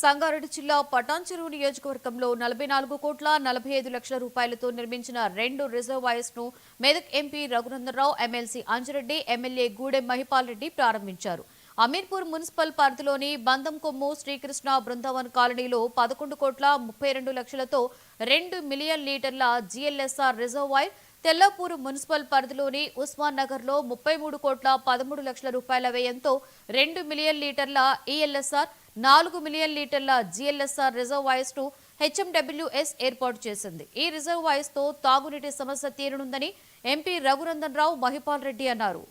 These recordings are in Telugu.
సంగారెడ్డి జిల్లా పటాన్చెరువు నియోజకవర్గంలో 44,45,00,000 రూపాయలతో నిర్మించిన 2 రిజర్వాయర్స్ ను Medak MP Raghunandan Rao, MLC Anji Reddy, MLA Gudem Mahipal Reddy ప్రారంభించారు. అమీర్పూర్ మున్సిపల్ పరిధిలోని బందంకొమ్ము శ్రీకృష్ణ బృందావన్ కాలనీలో 11,32,00,000తో 2 మిలియన్ లీటర్ల జీఎల్ఎస్ఆర్ రిజర్వాయర్, తెల్లాపూర్ మున్సిపల్ పరిధిలోని ఉస్మాన్ నగర్ లో 33,13,00,000 రూపాయల వ్యయంతో 2 మిలియన్ లీటర్ల ఈఎల్ఎస్ఆర్, 4 మిలియన్ లీటర్ల జీఎల్ఎస్ఆర్ రిజర్వాయర్స్ ను హెచ్ఎండబ్ల్యూఎస్ ఏర్పాటు చేసింది. ఈ రిజర్వాయర్స్ తో తాగునీటి సమస్య తీరనుందని ఎంపీ రఘునందనరావు, మహిపాల్ రెడ్డి అన్నారు.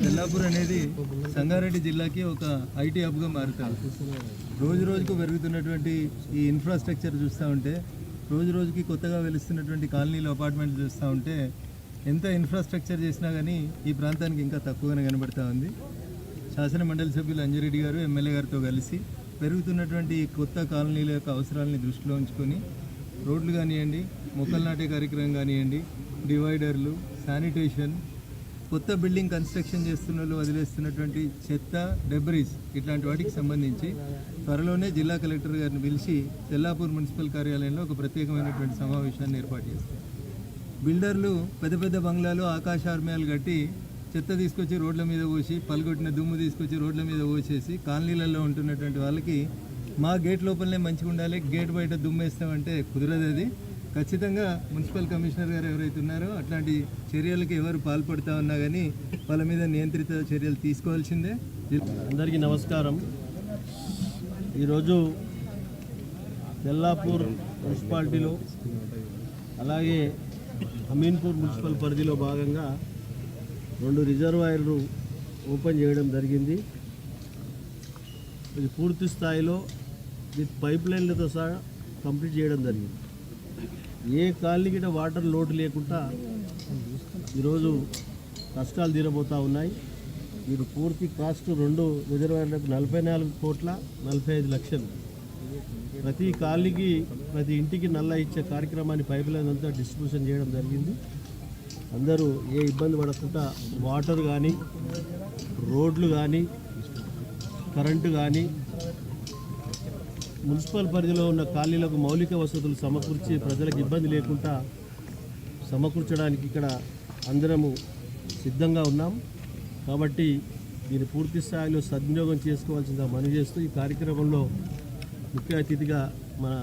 తెల్లాపూర్ అనేది సంగారెడ్డి జిల్లాకి ఒక ఐటీ హబ్గా మారుతుంది. రోజు రోజుకు పెరుగుతున్నటువంటి ఈ ఇన్ఫ్రాస్ట్రక్చర్ చూస్తూ ఉంటే, రోజు రోజుకి కొత్తగా వెలుస్తున్నటువంటి కాలనీలు, అపార్ట్మెంట్లు చూస్తూ ఉంటే ఎంత ఇన్ఫ్రాస్ట్రక్చర్ చేసినా కానీ ఈ ప్రాంతానికి ఇంకా తక్కువగానే కనబడుతూ ఉంది. శాసన మండలి సభ్యులు అంజిరెడ్డి గారు, ఎమ్మెల్యే గారితో కలిసి పెరుగుతున్నటువంటి కొత్త కాలనీల యొక్క అవసరాలని దృష్టిలో ఉంచుకొని రోడ్లు కానివ్వండి, మొక్కలు నాటే కార్యక్రమం కానివ్వండి, డివైడర్లు, శానిటేషన్, కొత్త బిల్డింగ్ కన్స్ట్రక్షన్ చేస్తున్న వాళ్ళు వదిలేస్తున్నటువంటి చెత్త, డెబ్రీస్ ఇట్లాంటి వాటికి సంబంధించి త్వరలోనే జిల్లా కలెక్టర్ గారిని పిలిచి తెల్లాపూర్ మున్సిపల్ కార్యాలయంలో ఒక ప్రత్యేకమైనటువంటి సమావేశాన్ని ఏర్పాటు చేస్తారు. బిల్డర్లు పెద్ద పెద్ద బంగ్లాలు, ఆకాశార్మయాలు కట్టి చెత్త తీసుకొచ్చి రోడ్ల మీద పోసి, పలుగొట్టిన దుమ్ము తీసుకొచ్చి రోడ్ల మీద పోసేసి కాలనీలలో ఉంటున్నటువంటి వాళ్ళకి మా గేట్ లోపలనే మంచిగా ఉండాలి, గేట్ బయట దుమ్ము వేస్తామంటే కుదరదు. అది ఖచ్చితంగా మున్సిపల్ కమిషనర్ గారు ఎవరైతే ఉన్నారో అట్లాంటి చర్యలకి ఎవరు పాల్పడుతూ ఉన్నా కానీ వాళ్ళ మీద నియంత్రిత చర్యలు తీసుకోవాల్సిందే. అందరికీ నమస్కారం. ఈరోజు తెల్లాపూర్ మున్సిపాలిటీలో అలాగే అమీన్పూర్ మున్సిపల్ పరిధిలో భాగంగా 2 రిజర్వాయర్లు ఓపెన్ చేయడం జరిగింది. ఇది పూర్తి స్థాయిలో విత్ పైప్ లైన్లతో సహా కంప్లీట్ చేయడం జరిగింది. ఏ కాలనీకి వాటర్ లోటు లేకుండా ఈరోజు కష్టాలు తీరబోతూ ఉన్నాయి. మీరు పూర్తి కాస్ట్ 2 రిజర్వాయర్లకు 44,45,00,000. ప్రతి కాలనీకి, ప్రతి ఇంటికి నల్ల ఇచ్చే కార్యక్రమాన్ని పైప్ లైన్ అంతా డిస్ట్రిబ్యూషన్ చేయడం జరిగింది. అందరూ ఏ ఇబ్బంది పడకుండా వాటర్ కానీ, రోడ్లు కానీ, కరెంటు కానీ, మున్సిపల్ పరిధిలో ఉన్న కాలనీలకు మౌలిక వసతులు సమకూర్చి ప్రజలకు ఇబ్బంది లేకుండా సమకూర్చడానికి ఇక్కడ అందరము సిద్ధంగా ఉన్నాం. కాబట్టి దీన్ని పూర్తి స్థాయిలో సద్వినియోగం చేసుకోవాల్సిందిగా మనవి చేస్తూ ఈ కార్యక్రమంలో ముఖ్య అతిథిగా మన